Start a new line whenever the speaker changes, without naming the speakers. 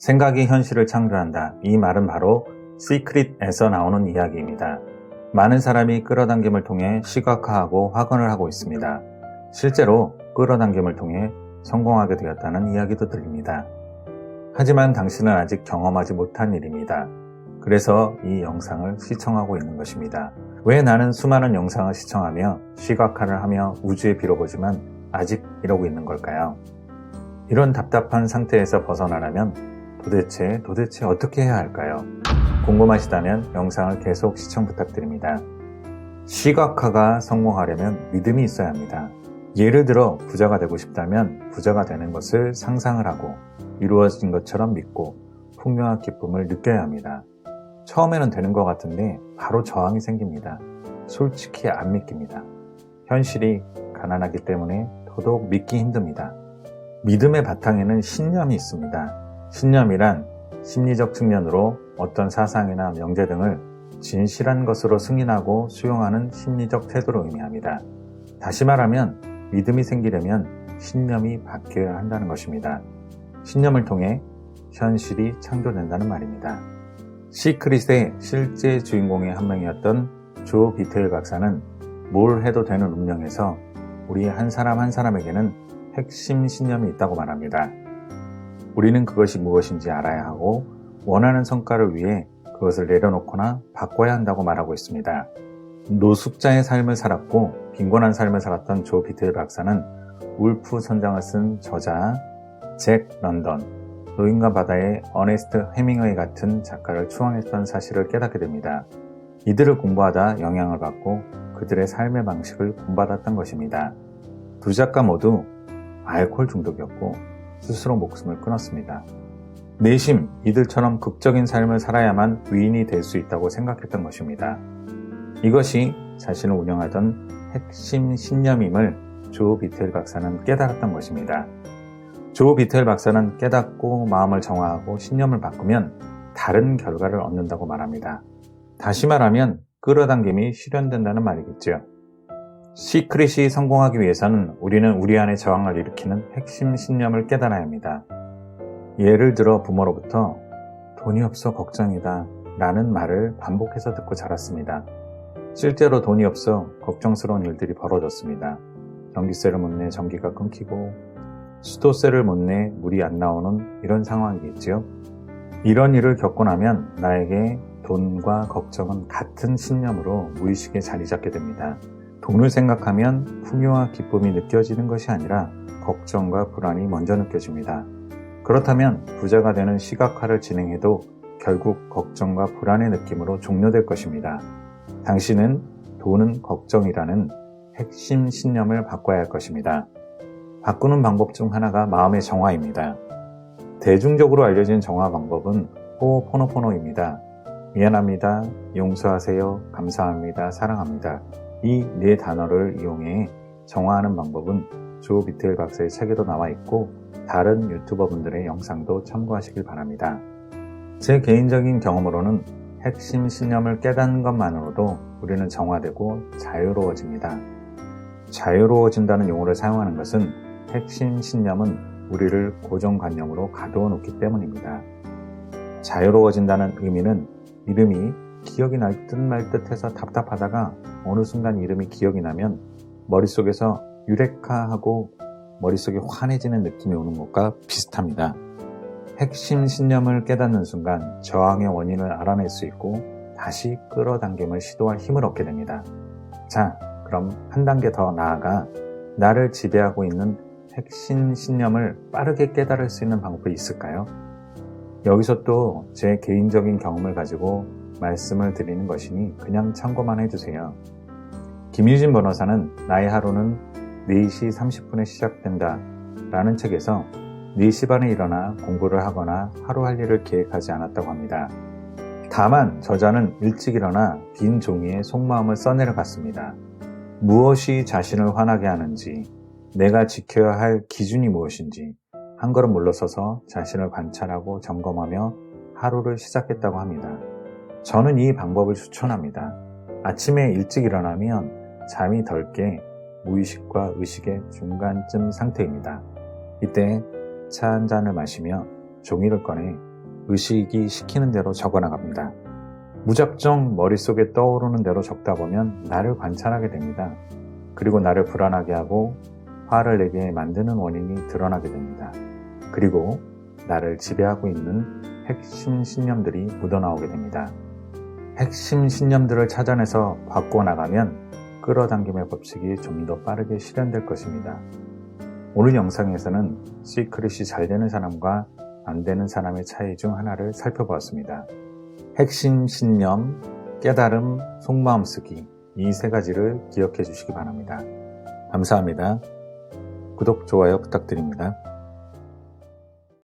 생각이 현실을 창조한다. 이 말은 바로 시크릿에서 나오는 이야기입니다. 많은 사람이 끌어당김을 통해 시각화하고 확언을 하고 있습니다. 실제로 끌어당김을 통해 성공하게 되었다는 이야기도 들립니다. 하지만 당신은 아직 경험하지 못한 일입니다. 그래서 이 영상을 시청하고 있는 것입니다. 왜 나는 수많은 영상을 시청하며 시각화를 하며 우주에 빌어보지만 아직 이러고 있는 걸까요? 이런 답답한 상태에서 벗어나려면 도대체 어떻게 해야 할까요? 궁금하시다면 영상을 계속 시청 부탁드립니다. 시각화가 성공하려면 믿음이 있어야 합니다. 예를 들어 부자가 되고 싶다면 부자가 되는 것을 상상을 하고 이루어진 것처럼 믿고 풍요와 기쁨을 느껴야 합니다. 처음에는 되는 것 같은데 바로 저항이 생깁니다. 솔직히 안 믿깁니다. 현실이 가난하기 때문에 더더욱 믿기 힘듭니다. 믿음의 바탕에는 신념이 있습니다. 신념이란 심리적 측면으로 어떤 사상이나 명제 등을 진실한 것으로 승인하고 수용하는 심리적 태도를 의미합니다. 다시 말하면 믿음이 생기려면 신념이 바뀌어야 한다는 것입니다. 신념을 통해 현실이 창조된다는 말입니다. 시크릿의 실제 주인공의 한 명이었던 조 비테일 박사는 뭘 해도 되는 운명에서 우리 한 사람 한 사람에게는 핵심 신념이 있다고 말합니다. 우리는 그것이 무엇인지 알아야 하고 원하는 성과를 위해 그것을 내려놓거나 바꿔야 한다고 말하고 있습니다. 노숙자의 삶을 살았고 빈곤한 삶을 살았던 조 비테일 박사는 울프 선장을 쓴 저자 잭 런던, 노인과 바다의 어네스트 해밍웨이 같은 작가를 추앙했던 사실을 깨닫게 됩니다. 이들을 공부하다 영향을 받고 그들의 삶의 방식을 본받았던 것입니다. 두 작가 모두 알코올 중독이었고 스스로 목숨을 끊었습니다. 내심 이들처럼 극적인 삶을 살아야만 위인이 될 수 있다고 생각했던 것입니다. 이것이 자신을 운영하던 핵심 신념임을 조 비테일 박사는 깨달았던 것입니다. 조 비테일 박사는 깨닫고 마음을 정화하고 신념을 바꾸면 다른 결과를 얻는다고 말합니다. 다시 말하면 끌어당김이 실현된다는 말이겠죠. 시크릿이 성공하기 위해서는 우리는 우리 안에 저항을 일으키는 핵심 신념을 깨달아야 합니다. 예를 들어 부모로부터 돈이 없어 걱정이다 라는 말을 반복해서 듣고 자랐습니다. 실제로 돈이 없어 걱정스러운 일들이 벌어졌습니다. 전기세를 못 내 전기가 끊기고 수도세를 못 내 물이 안 나오는 이런 상황이겠지요. 이런 일을 겪고 나면 나에게 돈과 걱정은 같은 신념으로 무의식에 자리 잡게 됩니다. 돈을 생각하면 풍요와 기쁨이 느껴지는 것이 아니라 걱정과 불안이 먼저 느껴집니다. 그렇다면 부자가 되는 시각화를 진행해도 결국 걱정과 불안의 느낌으로 종료될 것입니다. 당신은 돈은 걱정이라는 핵심 신념을 바꿔야 할 것입니다. 바꾸는 방법 중 하나가 마음의 정화입니다. 대중적으로 알려진 정화 방법은 호호포노포노입니다. 미안합니다, 용서하세요, 감사합니다, 사랑합니다. 이 네 단어를 이용해 정화하는 방법은 조 비테일 박사의 책에도 나와 있고 다른 유튜버분들의 영상도 참고하시길 바랍니다. 제 개인적인 경험으로는 핵심 신념을 깨닫는 것만으로도 우리는 정화되고 자유로워집니다. 자유로워진다는 용어를 사용하는 것은 핵심 신념은 우리를 고정관념으로 가두어 놓기 때문입니다. 자유로워진다는 의미는 이름이 기억이 날 듯 말 듯 해서 답답하다가 어느 순간 이름이 기억이 나면 머릿속에서 유레카하고 머릿속이 환해지는 느낌이 오는 것과 비슷합니다. 핵심 신념을 깨닫는 순간 저항의 원인을 알아낼 수 있고 다시 끌어당김을 시도할 힘을 얻게 됩니다. 자, 그럼 한 단계 더 나아가 나를 지배하고 있는 핵심 신념을 빠르게 깨달을 수 있는 방법이 있을까요? 여기서 또 제 개인적인 경험을 가지고 말씀을 드리는 것이니 그냥 참고만 해주세요. 김유진 변호사는 나의 하루는 4시 30분에 시작된다 라는 책에서 4시 반에 일어나 공부를 하거나 하루 할 일을 계획하지 않았다고 합니다. 다만 저자는 일찍 일어나 빈 종이에 속마음을 써내려 갔습니다. 무엇이 자신을 화나게 하는지, 내가 지켜야 할 기준이 무엇인지 한 걸음 물러서서 자신을 관찰하고 점검하며 하루를 시작했다고 합니다. 저는 이 방법을 추천합니다. 아침에 일찍 일어나면 잠이 덜 깨 무의식과 의식의 중간쯤 상태입니다. 이때 차 한 잔을 마시며 종이를 꺼내 의식이 시키는 대로 적어나갑니다. 무작정 머릿속에 떠오르는 대로 적다 보면 나를 관찰하게 됩니다. 그리고 나를 불안하게 하고 화를 내게 만드는 원인이 드러나게 됩니다. 그리고 나를 지배하고 있는 핵심 신념들이 묻어나오게 됩니다. 핵심 신념들을 찾아내서 바꿔나가면 끌어당김의 법칙이 좀 더 빠르게 실현될 것입니다. 오늘 영상에서는 시크릿이 잘 되는 사람과 안 되는 사람의 차이 중 하나를 살펴보았습니다. 핵심 신념, 깨달음, 속마음 쓰기 이 세 가지를 기억해 주시기 바랍니다. 감사합니다. 구독, 좋아요 부탁드립니다.